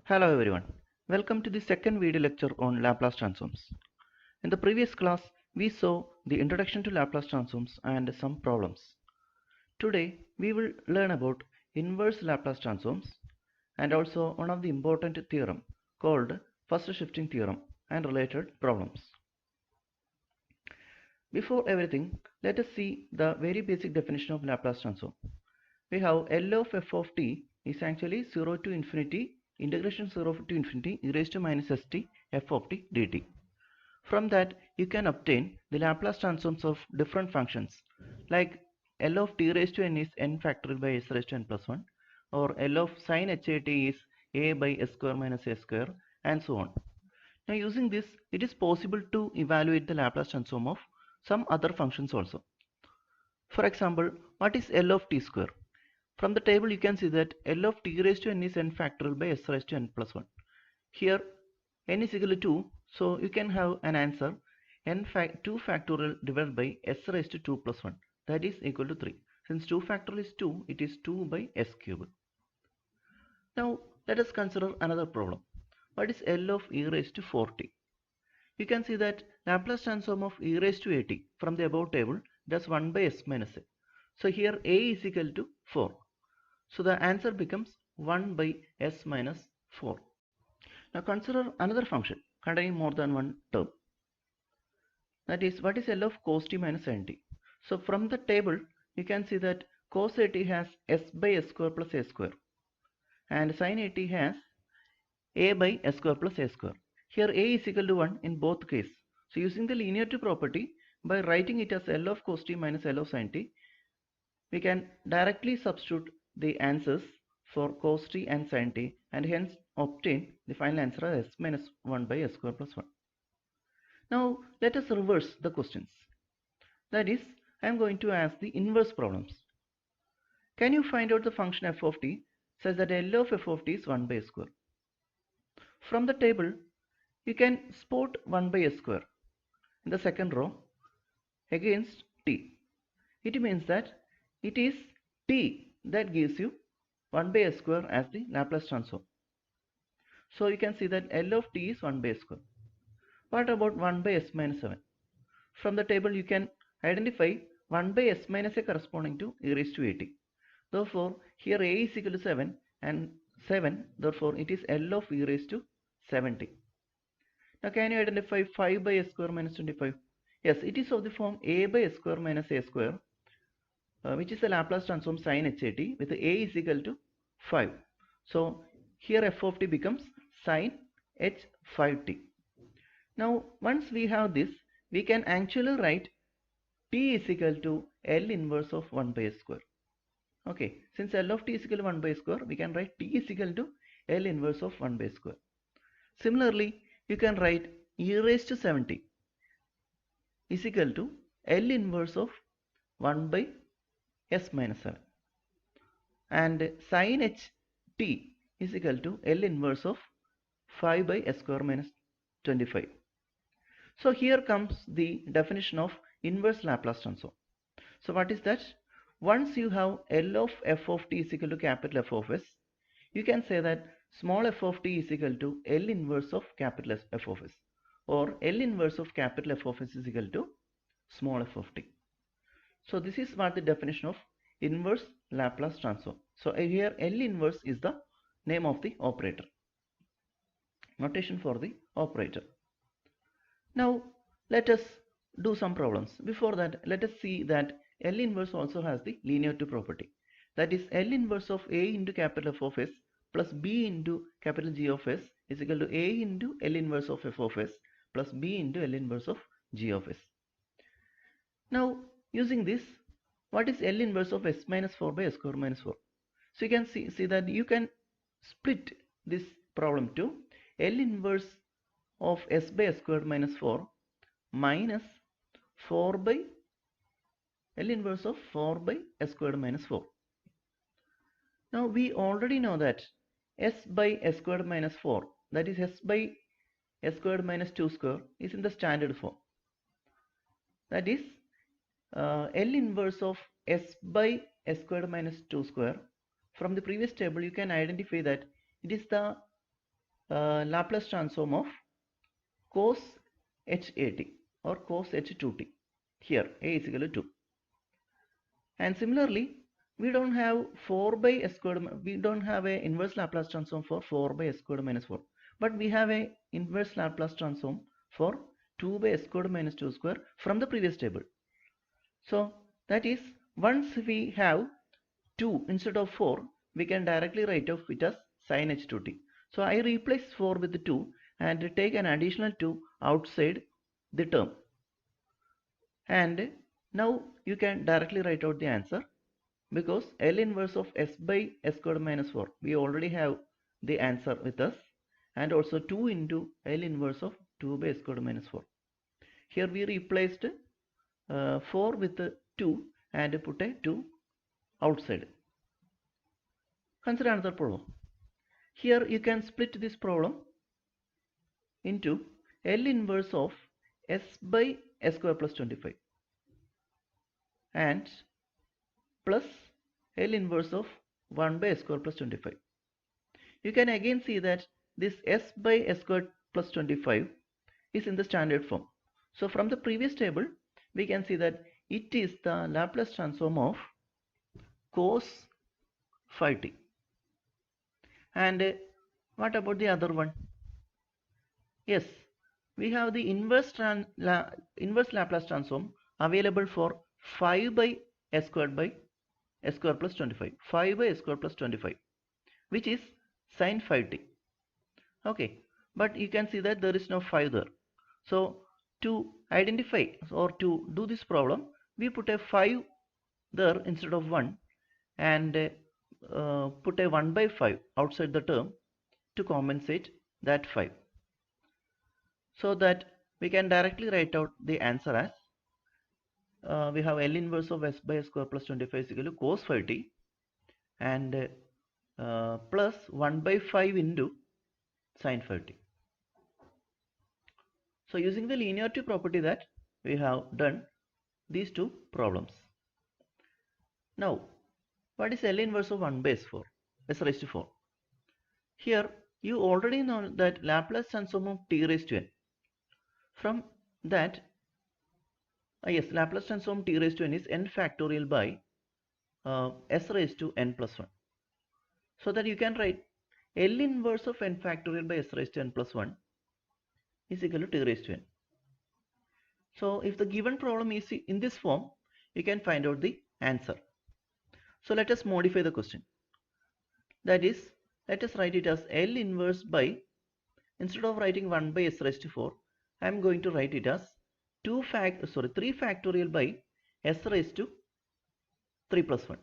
Hello everyone, welcome to the second video lecture on Laplace transforms. In the previous class, we saw the introduction to Laplace transforms and some problems. Today, we will learn about inverse Laplace transforms and also one of the important theorem called first shifting theorem and related problems. Before everything, let us see the very basic definition of Laplace transform. We have L of f of t is actually 0 to infinity integration 0 to infinity e raised to minus st f of t dt. From that you can obtain the Laplace transforms of different functions like L of t raised to n is n factorial by s raised to n plus 1, or L of sin hat is a by s square minus a square, and so on. Now using this, it is possible to evaluate the Laplace transform of some other functions also. For example, what is L of t square? From the table you can see that L of t raised to n is n factorial by s raised to n plus 1. Here n is equal to 2, so you can have an answer 2 factorial divided by s raised to 2 plus 1, that is equal to 3. Since 2 factorial is 2, it is 2 by s cube. Now let us consider another problem. What is L of e raised to 4t? You can see that Laplace transform of e raised to at from the above table does 1 by s minus a. So here a is equal to 4. So the answer becomes 1 by s minus 4. Now consider another function containing more than one term. That is, what is L of cos t minus sin t? So from the table you can see that cos at has s by s square plus a square and sin at has a by s square plus a square. Here a is equal to 1 in both cases. So using the linearity property, by writing it as L of cos t minus L of sin t, we can directly substitute the answers for cos t and sin t and hence obtain the final answer as s minus 1 by s square plus 1. Now let us reverse the questions. That is, I am going to ask the inverse problems. Can you find out the function f of t such that L of f of t is 1 by s square? From the table you can spot 1 by s square in the second row against t. It means that it is t that gives you 1 by s square as the Laplace transform. So you can see that L of t is 1 by s square. What about 1 by s minus 7? From the table you can identify 1 by s minus a corresponding to e raised to at. Therefore here a is equal to 7 and 7, therefore it is L of e raised to 70. Now can you identify 5 by s square minus 25? Yes, it is of the form a by s square minus a square, which is the Laplace transform sin hat with a is equal to 5. So here f of t becomes sin h 5t. Now once we have this, we can actually write t is equal to L inverse of 1 by s square. Okay, since L of t is equal to 1 by s square, we can write t is equal to L inverse of 1 by s square. Similarly, you can write e raised to 70 is equal to L inverse of 1 by s minus 7, and sin h t is equal to L inverse of 5 by s square minus 25. So here comes the definition of inverse Laplace transform. So what is that? Once you have L of f of t is equal to capital F of s, you can say that small f of t is equal to L inverse of capital F of s, or L inverse of capital F of s is equal to small f of t. So this is what the definition of inverse Laplace transform. So here L inverse is the name of the operator, notation for the operator. Now let us do some problems. Before that, let us see that L inverse also has the linearity property. That is, L inverse of a into capital F of s plus b into capital G of s is equal to a into L inverse of f of s plus b into L inverse of g of s. Now using this, what is L inverse of s minus 4 by s square minus 4? So you can see that you can split this problem to L inverse of s by s squared minus 4 minus 4 by L inverse of 4 by s squared minus 4. Now we already know that s by s squared minus 4, that is s by s squared minus 2 square, is in the standard form. That is L inverse of s by s squared minus 2 square. From the previous table you can identify that it is the Laplace transform of cos HAT or cos H2t. Here A is equal to 2. And similarly, we don't have 4 by s squared, we don't have a inverse Laplace transform for 4 by s squared minus 4. But we have a inverse Laplace transform for 2 by s squared minus 2 square from the previous table. So that is, once we have 2 instead of 4, we can directly write off it as sin H2t. So I replace 4 with 2 and take an additional 2 outside the term. And now you can directly write out the answer, because L inverse of s by s squared minus 4, we already have the answer with us, and also 2 into L inverse of 2 by s squared minus 4. Here we replaced 4 with 2 and put a 2 outside. Consider another problem. Here you can split this problem into L inverse of s by s square plus 25 and plus L inverse of 1 by s square plus 25. You can again see that this s by s square plus 25 is in the standard form. So from the previous table, we can see that it is the Laplace transform of cos phi t. And what about the other one? Yes, we have the inverse Laplace transform available for 5 by s squared plus 25. 5 by s squared plus 25, which is sin phi t. Okay, but you can see that there is no 5 there. So to identify or to do this problem, we put a 5 there instead of 1 and put a 1 by 5 outside the term to compensate that 5, so that we can directly write out the answer as we have L inverse of s by s square plus 25 is equal to cos phi t and plus 1 by 5 into sin phi t. So using the linearity property that we have done these two problems. Now, what is L inverse of 1 by s raised to 4? Here you already know that Laplace transform of t raised to n. From that, yes, Laplace transform t raised to n is n factorial by s raised to n plus 1. So that you can write L inverse of n factorial by s raised to n plus 1 is equal to t raised to n. So if the given problem is in this form, you can find out the answer. So let us modify the question. That is, let us write it as L inverse by, instead of writing 1 by s raised to 4, I am going to write it as 3 factorial by s raised to 3 plus 1.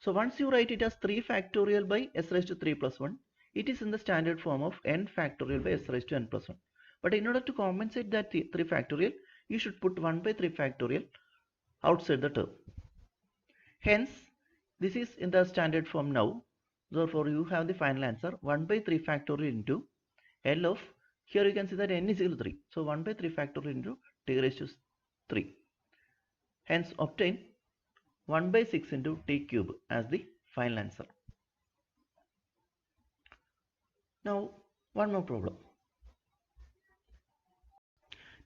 So once you write it as 3 factorial by s raised to 3 plus 1, it is in the standard form of n factorial by s raised to n plus 1. But in order to compensate that 3 factorial, you should put 1 by 3 factorial outside the term. Hence, this is in the standard form now. Therefore, you have the final answer 1 by 3 factorial into L of, here you can see that n is equal to 3. So 1 by 3 factorial into t raised to 3. Hence, obtain 1 by 6 into t cube as the final answer. Now, one more problem.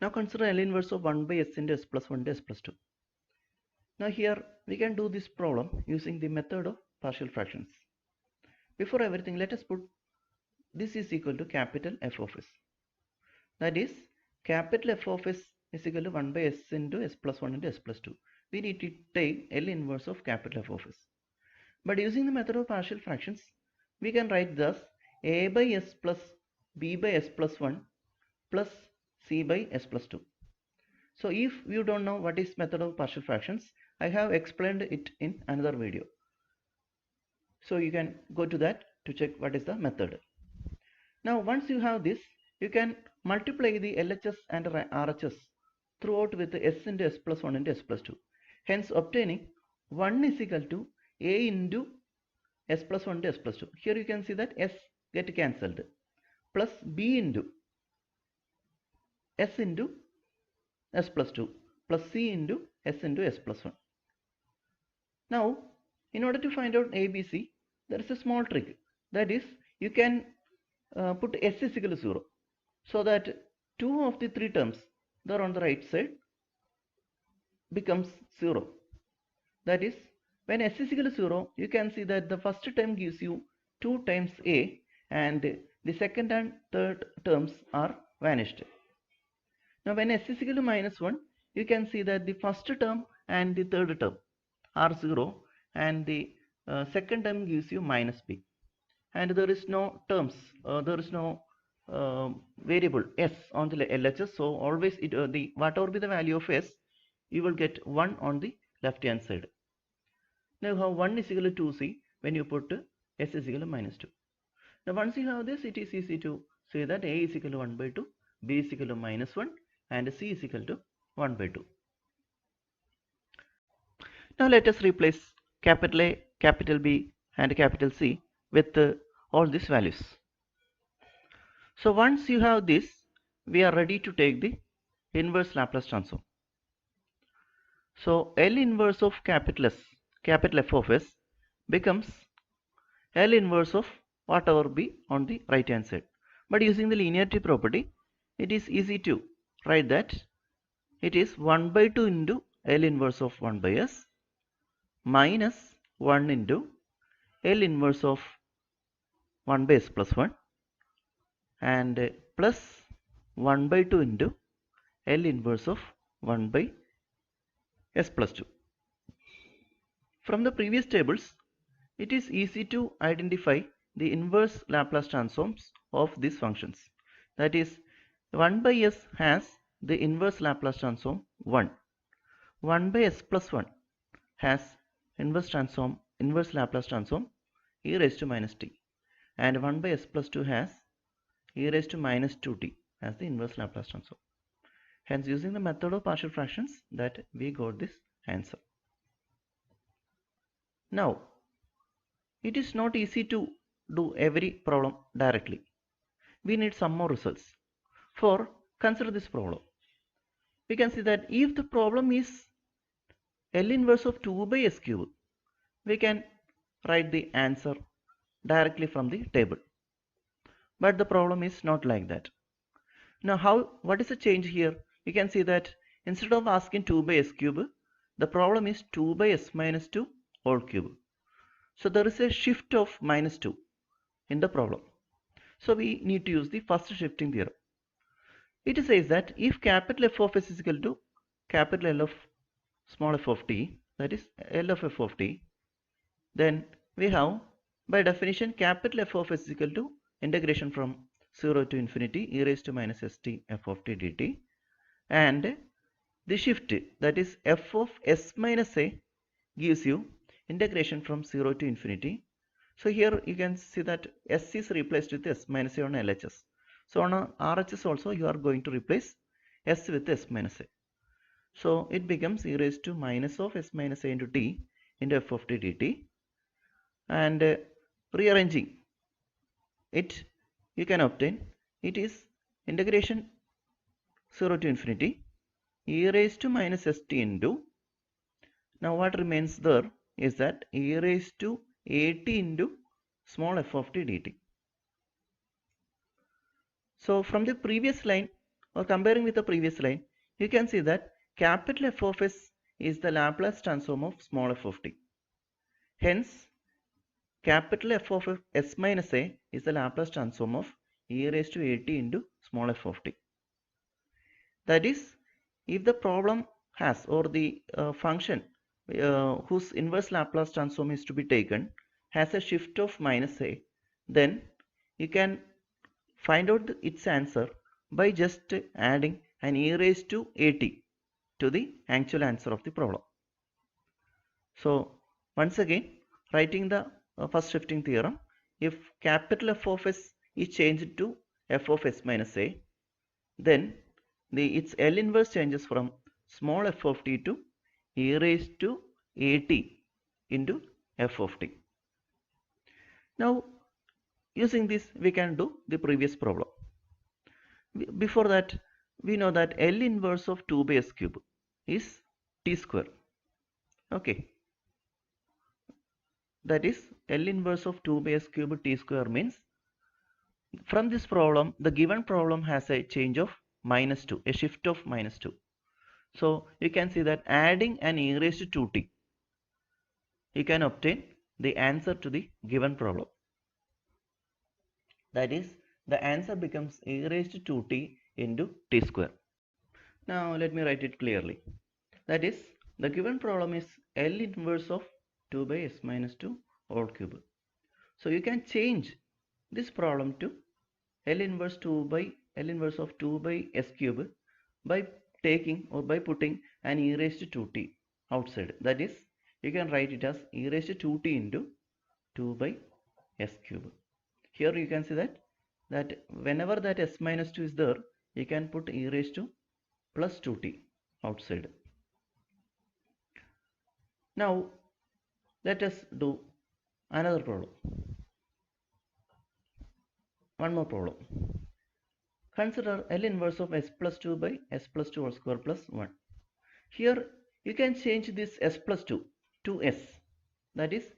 Now consider L inverse of 1 by s into s plus 1 to s plus 2. Now here we can do this problem using the method of partial fractions. Before everything, let us put this is equal to capital F of s. That is, capital F of s is equal to 1 by s into s plus 1 into s plus 2. We need to take L inverse of capital F of s. But using the method of partial fractions, we can write thus a by s plus b by s plus 1 plus c by s plus 2. So if you don't know what is method of partial fractions, I have explained it in another video. So you can go to that to check what is the method. Now once you have this, you can multiply the LHS and RHS throughout with s into s plus 1 into s plus 2. Hence obtaining 1 is equal to a into s plus 1 into s plus 2. Here you can see that s get cancelled, plus b into s into s plus 2 plus c into s plus 1. Now in order to find out ABC, there is a small trick. That is, you can put s is equal to 0, so that 2 of the 3 terms that are on the right side becomes 0. That is, when s is equal to 0, you can see that the first term gives you 2 times a, and the second and third terms are vanished. Now when s is equal to minus 1, you can see that the first term and the third term are 0, and the second term gives you minus b, and there is no terms, there is no variable s on the LHS, so always the whatever be the value of s, you will get 1 on the left hand side. Now you have 1 is equal to 2c when you put s is equal to minus 2. Now once you have this, it is easy to say that a is equal to 1 by 2, b is equal to minus 1, and c is equal to 1 by 2. Now let us replace capital A, capital B, and capital C with all these values. So once you have this, we are ready to take the inverse Laplace transform. So L inverse of capital S, capital F of S, becomes L inverse of whatever be on the right hand side. But using the linearity property, it is easy to write that it is 1 by 2 into L inverse of 1 by S minus 1 into L inverse of 1 by S plus 1, and plus 1 by 2 into L inverse of 1 by S plus 2. From the previous tables, it is easy to identify the inverse Laplace transforms of these functions. That is, 1 by S has the inverse Laplace transform 1. 1 by S plus 1 has inverse Laplace transform e raised to minus t, and 1 by S plus 2 has e raised to minus 2t as the inverse Laplace transform. Hence, using the method of partial fractions, that we got this answer. Now, it is not easy to do every problem directly. We need some more results. For consider this problem. We can see that if the problem is L inverse of 2 by S cube, we can write the answer directly from the table. But the problem is not like that. Now what is the change here? You can see that instead of asking 2 by S cube, the problem is 2 by S minus 2 whole cube. So there is a shift of minus 2 in the problem. So we need to use the first shifting theorem. It says that if capital F of S is equal to capital L of small f of t, that is L of f of t, then we have, by definition, capital F of s is equal to integration from 0 to infinity e raised to minus st f of t dt, and the shift, that is f of s minus a, gives you integration from 0 to infinity. So here you can see that s is replaced with s minus a on LHS. So on RHS also you are going to replace s with s minus a. So it becomes e raised to minus of s minus a into t into f of t dt, and rearranging it, you can obtain it is integration 0 to infinity e raised to minus st into, now what remains there is that e raised to at into small f of t dt. So from the previous line, or comparing with the previous line, you can see that capital F of s is the Laplace transform of small f of t. Hence, capital F of s minus a is the Laplace transform of e raised to at into small f of t. That is, if the problem has, or the function whose inverse Laplace transform is to be taken has a shift of minus a, then you can find out its answer by just adding an e raised to at to the actual answer of the problem. So once again, writing the first shifting theorem, if capital F of s is changed to f of s minus a, then its L inverse changes from small f of t to e raised to at into f of t. Now using this, we can do the previous problem. Before that, we know that L inverse of 2 by s cube is t square. Okay, that is L inverse of 2 by s cube t square means from this problem, the given problem has a change of -2, a shift of -2. So you can see that adding an e raised to 2t, you can obtain the answer to the given problem. That is, the answer becomes e raised to 2t into t square. Now let me write it clearly. That is, the given problem is L inverse of 2 by s minus 2 whole cube. So you can change this problem to L inverse of 2 by s cube by taking or by putting an e raised to 2t outside. That is, you can write it as e raised to 2t into 2 by s cube. Here you can see that whenever that s minus 2 is there, you can put e raised to plus 2t outside. Now let us do another problem. One more problem. Consider L inverse of s plus 2 by s plus 2 whole square plus 1. Here you can change this s plus 2 to s. That is,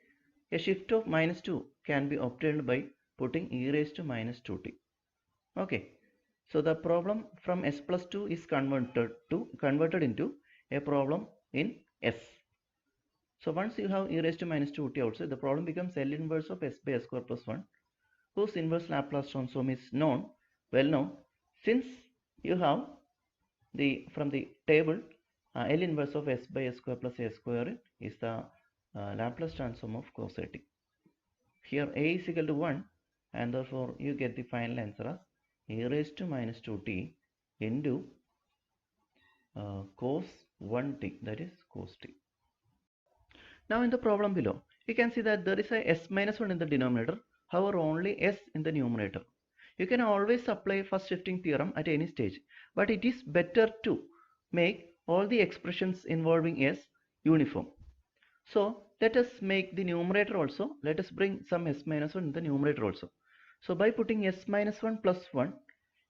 a shift of -2 can be obtained by putting e raised to minus 2t. Okay. So the problem from s plus 2 is converted into a problem in s. So once you have e raised to minus 2t outside, the problem becomes L inverse of s by s square plus 1, whose inverse Laplace transform is well known, since you have from the table L inverse of s by s square plus a square is the Laplace transform of cos a t. Here a is equal to 1, and therefore you get the final answer as e raised to minus 2t into cos 1t, that is cos t. Now in the problem below, you can see that there is a s minus 1 in the denominator, however only s in the numerator. You can always apply first shifting theorem at any stage, but it is better to make all the expressions involving s uniform. So let us make the numerator also, let us bring some s minus 1 in the numerator also. So by putting s minus 1 plus 1,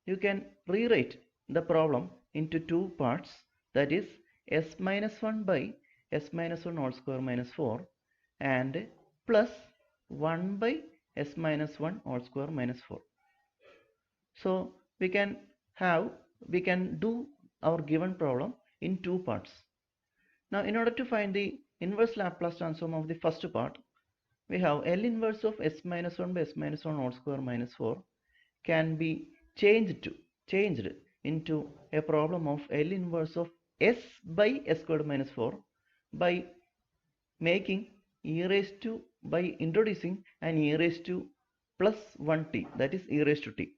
you can rewrite the problem into two parts, that is s minus 1 by s minus 1 whole square minus 4 and plus 1 by s minus 1 whole square minus 4. So we can do our given problem in two parts. Now in order to find the inverse Laplace transform of the first part, we have L inverse of s minus 1 by s minus 1 whole square minus 4 can be changed into a problem of L inverse of s by s squared minus 4 by making by introducing an e raised to plus 1t, that is e raised to t.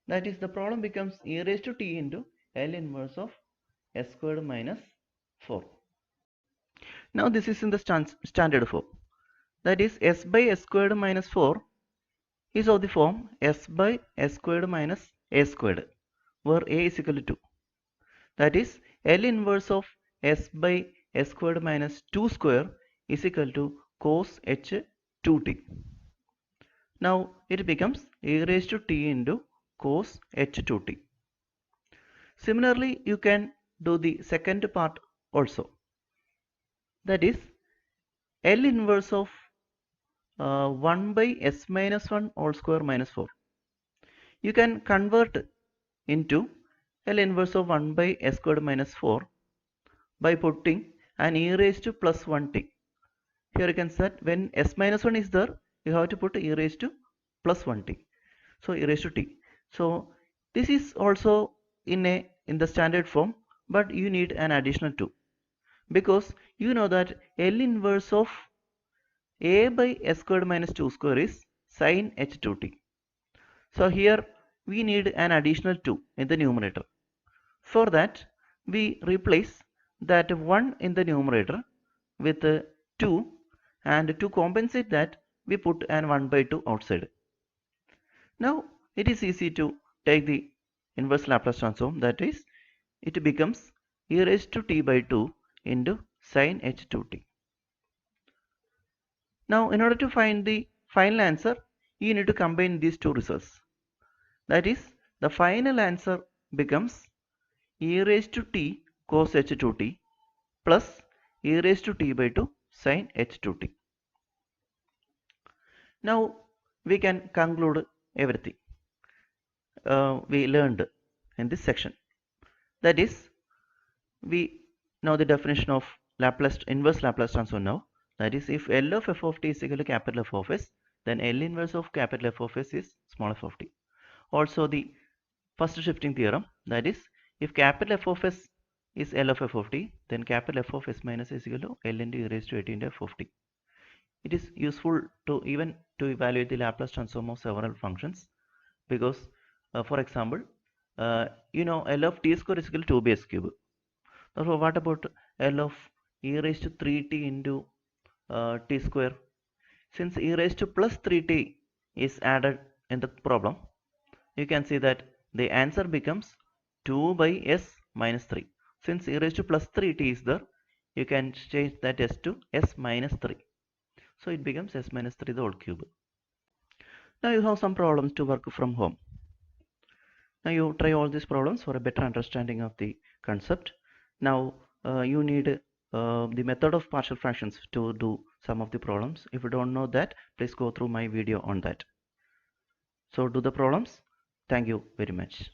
That is, the problem becomes e raised to t into L inverse of s squared minus 4. Now this is in the standard form. That is, s by s squared minus 4 is of the form s by s squared minus a squared, where a is equal to 2. That is, L inverse of s by s squared minus 2 square is equal to cos h 2t. Now it becomes e raised to t into cos h 2t. Similarly, you can do the second part also. That is, L inverse of 1 by s minus 1 whole square minus 4. You can convert into L inverse of 1 by s squared minus 4 by putting an e raised to plus 1t. Here you can set when s minus 1 is there, you have to put e raised to plus 1t. So e raised to t. So this is also in the standard form, but you need an additional 2, because you know that L inverse of a by s squared minus 2 square is sin h 2t. So here we need an additional 2 in the numerator. For that, we replace that 1 in the numerator with 2, and to compensate that, we put an 1 by 2 outside. Now it is easy to take the inverse Laplace transform, that is, it becomes e raised to t by 2 into sin h 2t. Now in order to find the final answer, you need to combine these two results. That is, the final answer becomes e raised to t cos h 2t plus e raised to t by 2 sin h 2t. Now we can conclude everything. we learned in this section. That is, we know the definition of inverse Laplace transform now. That is, if L of f of t is equal to capital F of s, then L inverse of capital F of s is small f of t. Also the first shifting theorem, that is, if capital F of s is L of f of t, then capital F of s minus is equal to L into e raised to 8 into f of t. It is useful to evaluate the Laplace transform of several functions, because for example, you know L of t square is equal to 2 by s cube. Therefore, what about L of e raised to 3t into t square? Since e raised to plus 3t is added in the problem, you can see that the answer becomes 2 by s minus 3. Since e raised to plus 3t is there, you can change that s to s minus 3. So it becomes s minus 3 the whole cube. Now you have some problems to work from home. Now you try all these problems for a better understanding of the concept. Now you need the method of partial fractions to do some of the problems. If you don't know that, please go through my video on that. So do the problems. Thank you very much.